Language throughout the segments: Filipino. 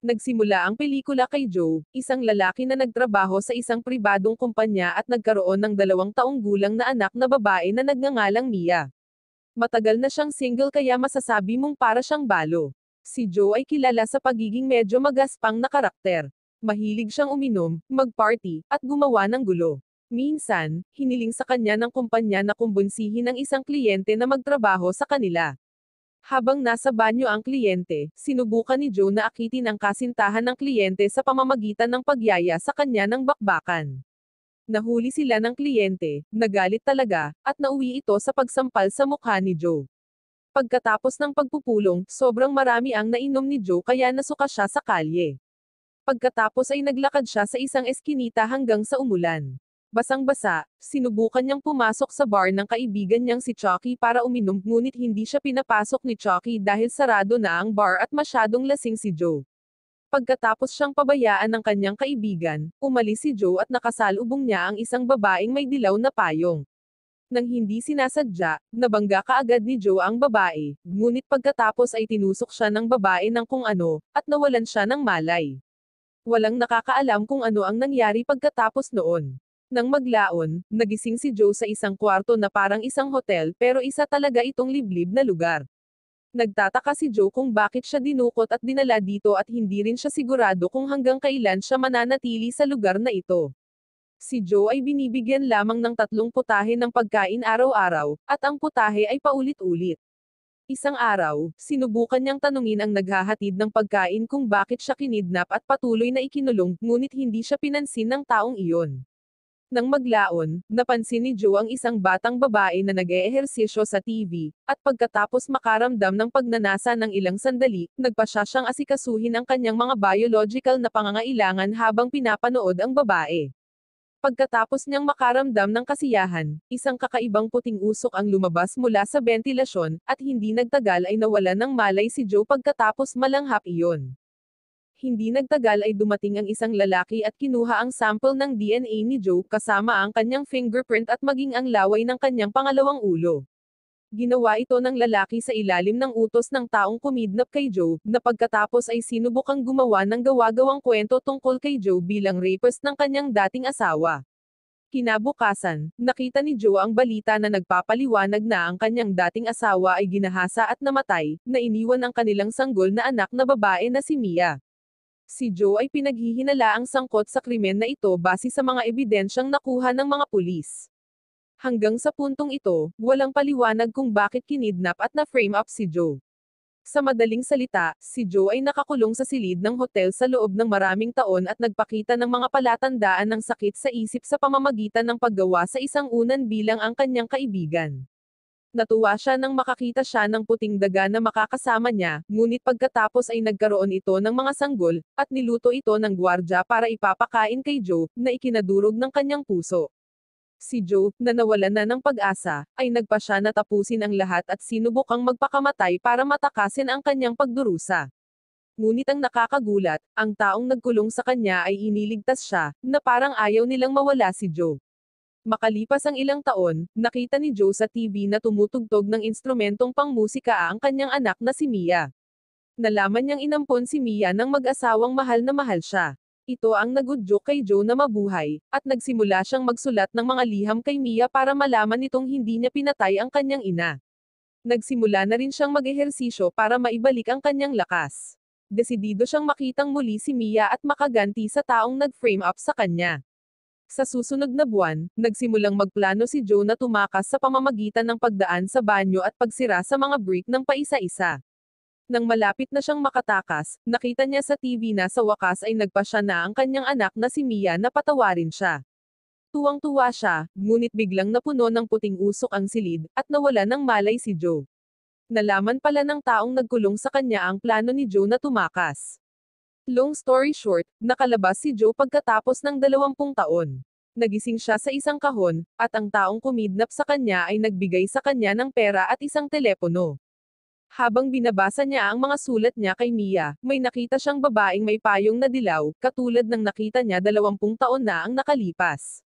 Nagsimula ang pelikula kay Joe, isang lalaki na nagtrabaho sa isang pribadong kumpanya at nagkaroon ng 2 taong gulang na anak na babae na nagngangalang Mia. Matagal na siyang single kaya masasabi mong para siyang balo. Si Joe ay kilala sa pagiging medyo magaspang na karakter. Mahilig siyang uminom, mag-party, at gumawa ng gulo. Minsan, hiniling sa kanya ng kumpanya na kumbunsihin ang isang kliyente na magtrabaho sa kanila. Habang nasa banyo ang kliyente, sinubukan ni Joe na akitin ang kasintahan ng kliyente sa pamamagitan ng pagyaya sa kanya ng bakbakan. Nahuli sila ng kliyente, nagalit talaga, at nauwi ito sa pagsampal sa mukha ni Joe. Pagkatapos ng pagpupulong, sobrang marami ang nainom ni Joe kaya nasuka siya sa kalye. Pagkatapos ay naglakad siya sa isang eskinita hanggang sa umulan. Basang-basa, sinubukan niyang pumasok sa bar ng kaibigan niyang si Chucky para uminom ngunit hindi siya pinapasok ni Chucky dahil sarado na ang bar at masyadong lasing si Joe. Pagkatapos siyang pabayaan ng kanyang kaibigan, umalis si Joe at nakasalubong niya ang isang babaeng may dilaw na payong. Nang hindi sinasadya, nabangga kaagad ni Joe ang babae, ngunit pagkatapos ay tinusok siya ng babae ng kung ano, at nawalan siya ng malay. Walang nakakaalam kung ano ang nangyari pagkatapos noon. Nang maglaon, nagising si Joe sa isang kwarto na parang isang hotel pero isa talaga itong liblib na lugar. Nagtataka si Joe kung bakit siya dinukot at dinala dito at hindi rin siya sigurado kung hanggang kailan siya mananatili sa lugar na ito. Si Joe ay binibigyan lamang ng 3 putahe ng pagkain araw-araw, at ang putahe ay paulit-ulit. Isang araw, sinubukan niyang tanungin ang naghahatid ng pagkain kung bakit siya kinidnap at patuloy na ikinulong, ngunit hindi siya pinansin ng taong iyon. Nang maglaon, napansin ni Joe ang isang batang babae na nag-eehersisyo sa TV, at pagkatapos makaramdam ng pagnanasa ng ilang sandali, nagpa siyang asikasuhin ang kanyang mga biological na pangangailangan habang pinapanood ang babae. Pagkatapos niyang makaramdam ng kasiyahan, isang kakaibang puting usok ang lumabas mula sa bentilasyon, at hindi nagtagal ay nawalan ng malay si Joe pagkatapos malanghap iyon. Hindi nagtagal ay dumating ang isang lalaki at kinuha ang sample ng DNA ni Joe kasama ang kanyang fingerprint at maging ang laway ng kanyang pangalawang ulo. Ginawa ito ng lalaki sa ilalim ng utos ng taong kumidnap kay Joe, na pagkatapos ay sinubukang gumawa ng gawa-gawang kwento tungkol kay Joe bilang rapist ng kanyang dating asawa. Kinabukasan, nakita ni Joe ang balita na nagpapaliwanag na ang kanyang dating asawa ay ginahasa at namatay, na iniwan ang kanilang sanggol na anak na babae na si Mia. Si Joe ay pinaghihinalaang sangkot sa krimen na ito base sa mga ebidensyang nakuha ng mga pulis. Hanggang sa puntong ito, walang paliwanag kung bakit kinidnap at na-frame up si Joe. Sa madaling salita, si Joe ay nakakulong sa silid ng hotel sa loob ng maraming taon at nagpakita ng mga palatandaan ng sakit sa isip sa pamamagitan ng paggawa sa isang unan bilang ang kanyang kaibigan. Natuwa siya nang makakita siya ng puting daga na makakasama niya, ngunit pagkatapos ay nagkaroon ito ng mga sanggol, at niluto ito ng gwardya para ipapakain kay Joe, na ikinadurog ng kanyang puso. Si Joe, na nawalan na ng pag-asa, ay nagpa siya na tapusin ang lahat at sinubukang magpakamatay para matakasin ang kanyang pagdurusa. Ngunit ang nakakagulat, ang taong nagkulong sa kanya ay iniligtas siya, na parang ayaw nilang mawala si Joe. Makalipas ang ilang taon, nakita ni Joe sa TV na tumutugtog ng instrumentong pangmusika ang kanyang anak na si Mia. Nalaman niyang inampon si Mia ng mag-asawang mahal na mahal siya. Ito ang nagudyok kay Joe na mabuhay, at nagsimula siyang magsulat ng mga liham kay Mia para malaman nitong hindi niya pinatay ang kanyang ina. Nagsimula na rin siyang mag-ehersisyo para maibalik ang kanyang lakas. Desidido siyang makitang muli si Mia at makaganti sa taong nag-frame up sa kanya. Sa susunod na buwan, nagsimulang magplano si Joe na tumakas sa pamamagitan ng pagdaan sa banyo at pagsira sa mga brick ng paisa-isa. Nang malapit na siyang makatakas, nakita niya sa TV na sa wakas ay nagpa siya na ang kanyang anak na si Mia na patawarin siya. Tuwang-tuwa siya, ngunit biglang napuno ng puting usok ang silid, at nawala ng malay si Joe. Nalaman pala ng taong nagkulong sa kanya ang plano ni Joe na tumakas. Long story short, nakalabas si Joe pagkatapos ng 20 taon. Nagising siya sa isang kahon, at ang taong kumidnap sa kanya ay nagbigay sa kanya ng pera at isang telepono. Habang binabasa niya ang mga sulat niya kay Mia, may nakita siyang babaeng may payong na dilaw, katulad ng nakita niya 20 taon na ang nakalipas.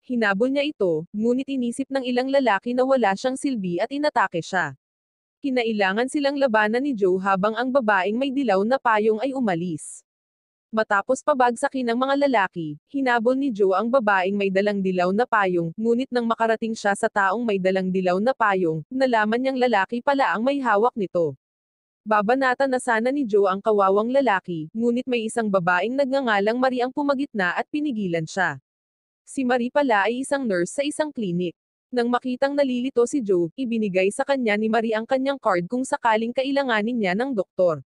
Hinabol niya ito, ngunit inisip ng ilang lalaki na wala siyang silbi at inatake siya. Kinailangan silang labanan ni Joe habang ang babaeng may dilaw na payong ay umalis. Matapos pabagsakin ng mga lalaki, hinabol ni Joe ang babaeng may dalang dilaw na payong, ngunit nang makarating siya sa taong may dalang dilaw na payong, nalaman niyang lalaki pala ang may hawak nito. Babanatan na sana ni Joe ang kawawang lalaki, ngunit may isang babaeng nagngangalang Marie ang pumagitna at pinigilan siya. Si Marie pala ay isang nurse sa isang klinik. Nang makitang nalilito si Joe, ibinigay sa kanya ni Marie ang kanyang card kung sakaling kailanganin niya ng doktor.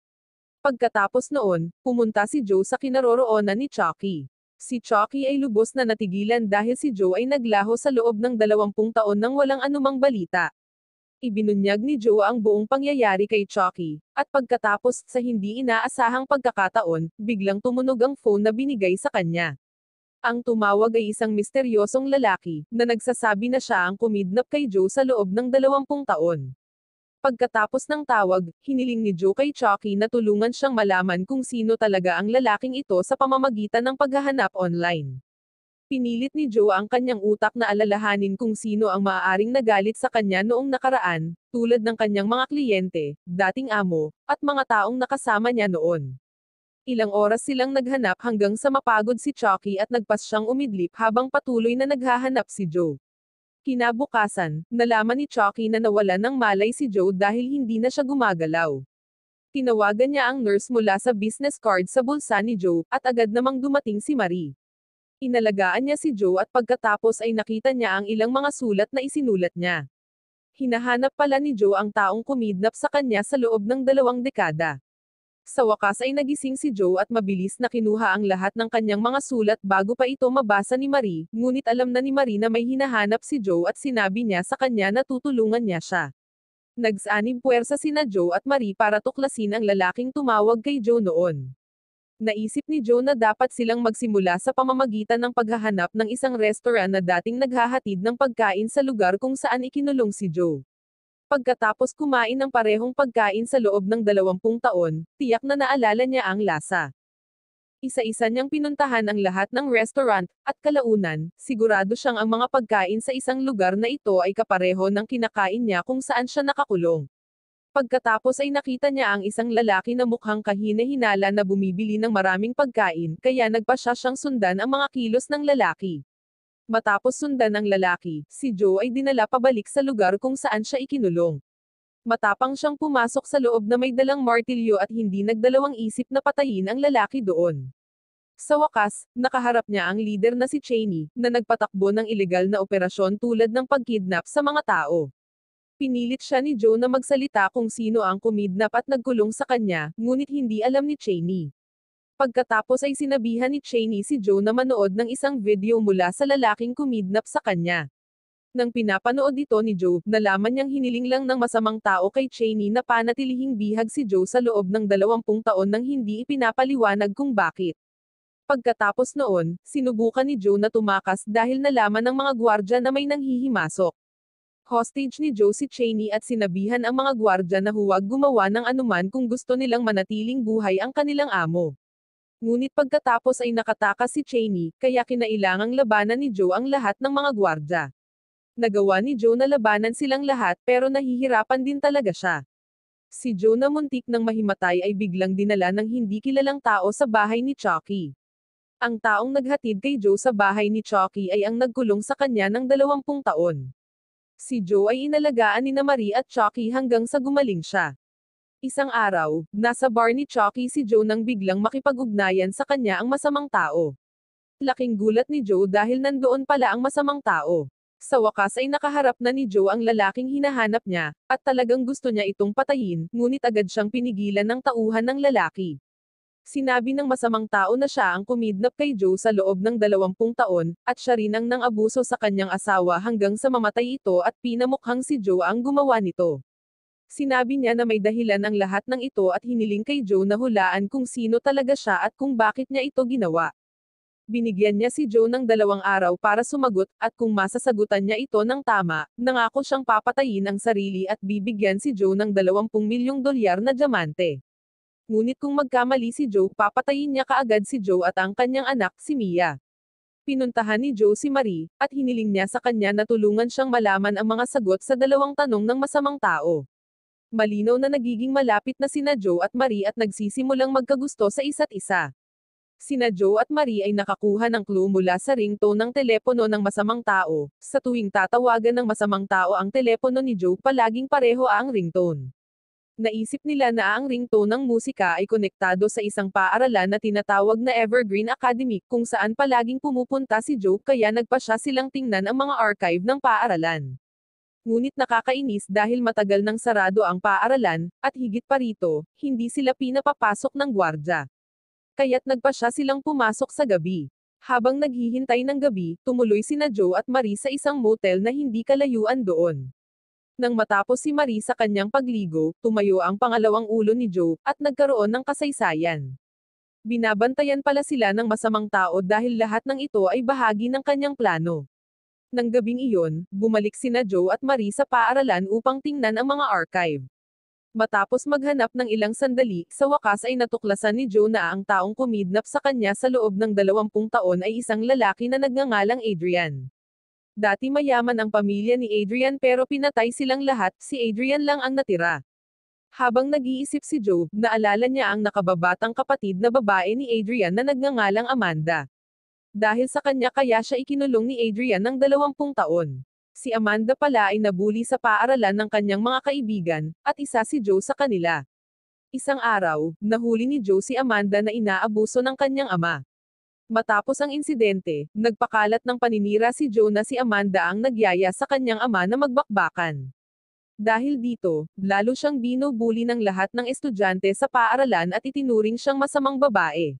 Pagkatapos noon, pumunta si Joe sa kinaroroonan ni Chucky. Si Chucky ay lubos na natigilan dahil si Joe ay naglaho sa loob ng 20 taon nang walang anumang balita. Ibinunyag ni Joe ang buong pangyayari kay Chucky, at pagkatapos sa hindi inaasahang pagkakataon, biglang tumunog ang phone na binigay sa kanya. Ang tumawag ay isang misteryosong lalaki, na nagsasabi na siya ang kumidnap kay Joe sa loob ng 20 taon. Pagkatapos ng tawag, hiniling ni Joe kay Chucky na tulungan siyang malaman kung sino talaga ang lalaking ito sa pamamagitan ng paghahanap online. Pinilit ni Joe ang kanyang utak na alalahanin kung sino ang maaaring nagalit sa kanya noong nakaraan, tulad ng kanyang mga kliyente, dating amo, at mga taong nakasama niya noon. Ilang oras silang naghanap hanggang sa mapagod si Chucky at nagpas siyang umidlip habang patuloy na naghahanap si Joe. Kinabukasan, nalaman ni Chucky na nawalan ng malay si Joe dahil hindi na siya gumagalaw. Tinawagan niya ang nurse mula sa business card sa bulsa ni Joe, at agad namang dumating si Marie. Inalagaan niya si Joe at pagkatapos ay nakita niya ang ilang mga sulat na isinulat niya. Hinahanap pala ni Joe ang taong kumidnap sa kanya sa loob ng 2 dekada. Sa wakas ay nagising si Joe at mabilis na kinuha ang lahat ng kanyang mga sulat bago pa ito mabasa ni Marie, ngunit alam na ni Marie na may hinahanap si Joe at sinabi niya sa kanya na tutulungan niya siya. Nagsanib puwersa sina Joe at Marie para tuklasin ang lalaking tumawag kay Joe noon. Naisip ni Joe na dapat silang magsimula sa pamamagitan ng paghahanap ng isang restaurant na dating naghahatid ng pagkain sa lugar kung saan ikinulong si Joe. Pagkatapos kumain ng parehong pagkain sa loob ng 20 taon, tiyak na naalala niya ang lasa. Isa-isa niyang pinuntahan ang lahat ng restaurant, at kalaunan, sigurado siyang ang mga pagkain sa isang lugar na ito ay kapareho ng kinakain niya kung saan siya nakakulong. Pagkatapos ay nakita niya ang isang lalaki na mukhang kahina-hinala na bumibili ng maraming pagkain, kaya nagpa siya siyang sundan ang mga kilos ng lalaki. Matapos sundan ng lalaki, si Joe ay dinala pabalik sa lugar kung saan siya ikinulong. Matapang siyang pumasok sa loob na may dalang martilyo at hindi nagdalawang isip na patayin ang lalaki doon. Sa wakas, nakaharap niya ang leader na si Cheney, na nagpatakbo ng ilegal na operasyon tulad ng pagkidnap sa mga tao. Pinilit siya ni Joe na magsalita kung sino ang kumidnap at nagkulong sa kanya, ngunit hindi alam ni Cheney. Pagkatapos ay sinabihan ni Cheney si Joe na manood ng isang video mula sa lalaking kumidnap sa kanya. Nang pinapanood ito ni Joe, nalaman niyang hiniling lang ng masamang tao kay Cheney na panatilihing bihag si Joe sa loob ng 20 taon nang hindi ipinapaliwanag kung bakit. Pagkatapos noon, sinubukan ni Joe na tumakas dahil nalaman ng mga gwardya na may nanghihimasok. Hostage ni Joe si Cheney at sinabihan ang mga gwardya na huwag gumawa ng anuman kung gusto nilang manatiling buhay ang kanilang amo. Ngunit pagkatapos ay nakatakas si Cheney, kaya kinailangang labanan ni Joe ang lahat ng mga gwardya. Nagawa ni Joe na labanan silang lahat pero nahihirapan din talaga siya. Si Joe na muntik ng mahimatay ay biglang dinala ng hindi kilalang tao sa bahay ni Chucky. Ang taong naghatid kay Joe sa bahay ni Chucky ay ang nagkulong sa kanya ng 20 taon. Si Joe ay inalagaan ni Marie at Chucky hanggang sa gumaling siya. Isang araw, nasa bar ni Chucky si Joe nang biglang makipag-ugnayan sa kanya ang masamang tao. Laking gulat ni Joe dahil nandoon pala ang masamang tao. Sa wakas ay nakaharap na ni Joe ang lalaking hinahanap niya, at talagang gusto niya itong patayin, ngunit agad siyang pinigilan ng tauhan ng lalaki. Sinabi ng masamang tao na siya ang kumidnap kay Joe sa loob ng 20 taon, at siya rin ang nang-abuso sa kanyang asawa hanggang sa mamatay ito at pinamukhang si Joe ang gumawa nito. Sinabi niya na may dahilan ang lahat ng ito at hiniling kay Joe na hulaan kung sino talaga siya at kung bakit niya ito ginawa. Binigyan niya si Joe ng 2 araw para sumagot, at kung masasagutan niya ito ng tama, nangako siyang papatayin ang sarili at bibigyan si Joe ng 20 milyong dolyar na diamante. Ngunit kung magkamali si Joe, papatayin niya kaagad si Joe at ang kanyang anak, si Mia. Pinuntahan ni Joe si Marie, at hiniling niya sa kanya na tulungan siyang malaman ang mga sagot sa 2 tanong ng masamang tao. Malinaw na nagiging malapit na sina Joe at Marie at nagsisimulang magkagusto sa isa't isa. Sina Joe at Marie ay nakakuha ng clue mula sa ringtone ng telepono ng masamang tao. Sa tuwing tatawagan ng masamang tao ang telepono ni Joe, palaging pareho ang ringtone. Naisip nila na ang ringtone ng musika ay konektado sa isang paaralan na tinatawag na Evergreen Academy, kung saan palaging pumupunta si Joe, kaya nagpasya silang tingnan ang mga archive ng paaralan. Ngunit nakakainis dahil matagal nang sarado ang paaralan, at higit pa rito, hindi sila pinapapasok ng gwardya. Kaya't nagpasya silang pumasok sa gabi. Habang naghihintay ng gabi, tumuloy sina Joe at Marie sa isang motel na hindi kalayuan doon. Nang matapos si Marie sa kanyang pagligo, tumayo ang pangalawang ulo ni Joe, at nagkaroon ng kasaysayan. Binabantayan pala sila ng masamang tao dahil lahat ng ito ay bahagi ng kanyang plano. Nang gabing iyon, bumalik sina Joe at Marie sa paaralan upang tingnan ang mga archive. Matapos maghanap ng ilang sandali, sa wakas ay natuklasan ni Joe na ang taong kumidnap sa kanya sa loob ng 20 taon ay isang lalaki na nagngangalang Adrian. Dati mayaman ang pamilya ni Adrian pero pinatay silang lahat, si Adrian lang ang natira. Habang nag-iisip si Joe, naalala niya ang nakababatang kapatid na babae ni Adrian na nagngangalang Amanda. Dahil sa kanya kaya siya ikinulong ni Adrian ng 20 taon. Si Amanda pala ay nabuli sa paaralan ng kanyang mga kaibigan, at isa si Joe sa kanila. Isang araw, nahuli ni Joe si Amanda na inaabuso ng kanyang ama. Matapos ang insidente, nagpakalat ng paninira si Joe na si Amanda ang nagyaya sa kanyang ama na magbakbakan. Dahil dito, lalo siyang binubuli ng lahat ng estudyante sa paaralan at itinuring siyang masamang babae.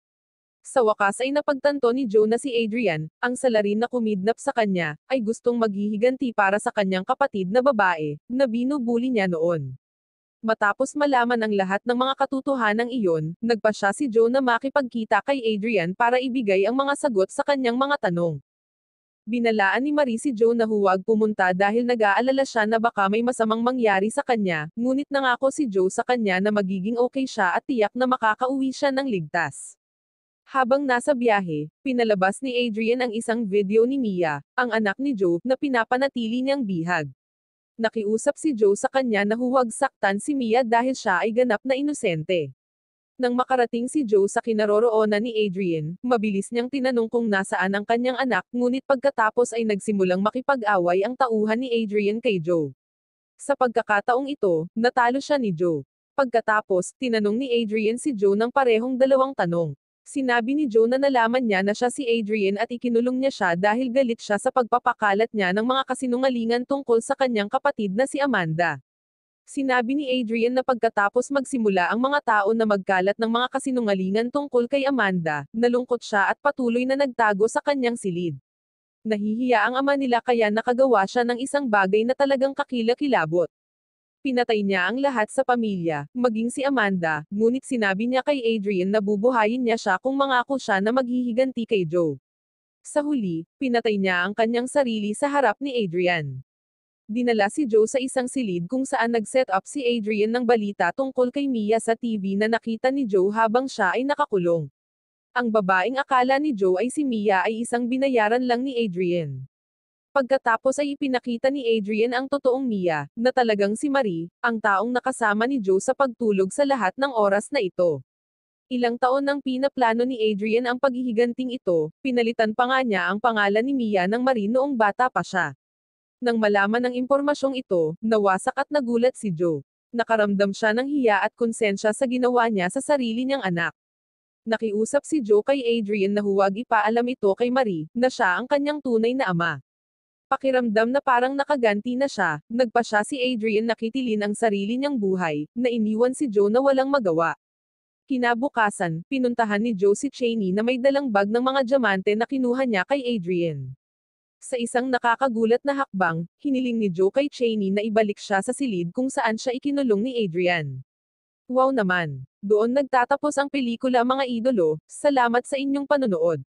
Sa wakas ay napagtanto ni Joe na si Adrian, ang salarin na kumidnap sa kanya, ay gustong maghihiganti para sa kanyang kapatid na babae, na binubuli niya noon. Matapos malaman ang lahat ng mga katotohanang iyon, nagpasya si Joe na makipagkita kay Adrian para ibigay ang mga sagot sa kanyang mga tanong. Binalaan ni Marie si Joe na huwag pumunta dahil nag-aalala siya na baka may masamang mangyari sa kanya, ngunit nangako si Joe sa kanya na magiging okay siya at tiyak na makakauwi siya ng ligtas. Habang nasa biyahe, pinalabas ni Adrian ang isang video ni Mia, ang anak ni Joe, na pinapanatili niyang bihag. Nakiusap si Joe sa kanya na huwag saktan si Mia dahil siya ay ganap na inosente. Nang makarating si Joe sa kinaroroonan ni Adrian, mabilis niyang tinanong kung nasaan ang kanyang anak, ngunit pagkatapos ay nagsimulang makipag-away ang tauhan ni Adrian kay Joe. Sa pagkakataong ito, natalo siya ni Joe. Pagkatapos, tinanong ni Adrian si Joe ng parehong 2 tanong. Sinabi ni Joe na nalaman niya na siya si Adrian at ikinulong niya siya dahil galit siya sa pagpapakalat niya ng mga kasinungalingan tungkol sa kanyang kapatid na si Amanda. Sinabi ni Adrian na pagkatapos magsimula ang mga tao na magkalat ng mga kasinungalingan tungkol kay Amanda, nalungkot siya at patuloy na nagtago sa kanyang silid. Nahihiya ang ama nila kaya nakagawa siya ng isang bagay na talagang kakilakilabot. Pinatay niya ang lahat sa pamilya, maging si Amanda, ngunit sinabi niya kay Adrian na bubuhayin niya siya kung mangako siya na maghihiganti kay Joe. Sa huli, pinatay niya ang kanyang sarili sa harap ni Adrian. Dinala si Joe sa isang silid kung saan nag-set up si Adrian ng balita tungkol kay Mia sa TV na nakita ni Joe habang siya ay nakakulong. Ang babaeng akala ni Joe ay si Mia ay isang binayaran lang ni Adrian. Pagkatapos ay ipinakita ni Adrian ang totoong Mia, na talagang si Marie, ang taong nakasama ni Joe sa pagtulog sa lahat ng oras na ito. Ilang taon nang pinaplano ni Adrian ang paghihiganting ito, pinalitan pa nga niya ang pangalan ni Mia ng Marie noong bata pa siya. Nang malaman ang impormasyong ito, nawasak at nagulat si Joe. Nakaramdam siya ng hiya at konsensya sa ginawa niya sa sarili niyang anak. Nakiusap si Joe kay Adrian na huwag ipaalam ito kay Marie, na siya ang kanyang tunay na ama. Pakiramdam na parang nakaganti na siya, nagpasya si Adrian na kitilin ang sarili niyang buhay, na iniwan si Joe na walang magawa. Kinabukasan, pinuntahan ni Joe si Cheney na may dalang bag ng mga diamante na kinuha niya kay Adrian. Sa isang nakakagulat na hakbang, hiniling ni Joe kay Cheney na ibalik siya sa silid kung saan siya ikinulong ni Adrian. Wow naman! Doon nagtatapos ang pelikula mga idolo, salamat sa inyong panonood.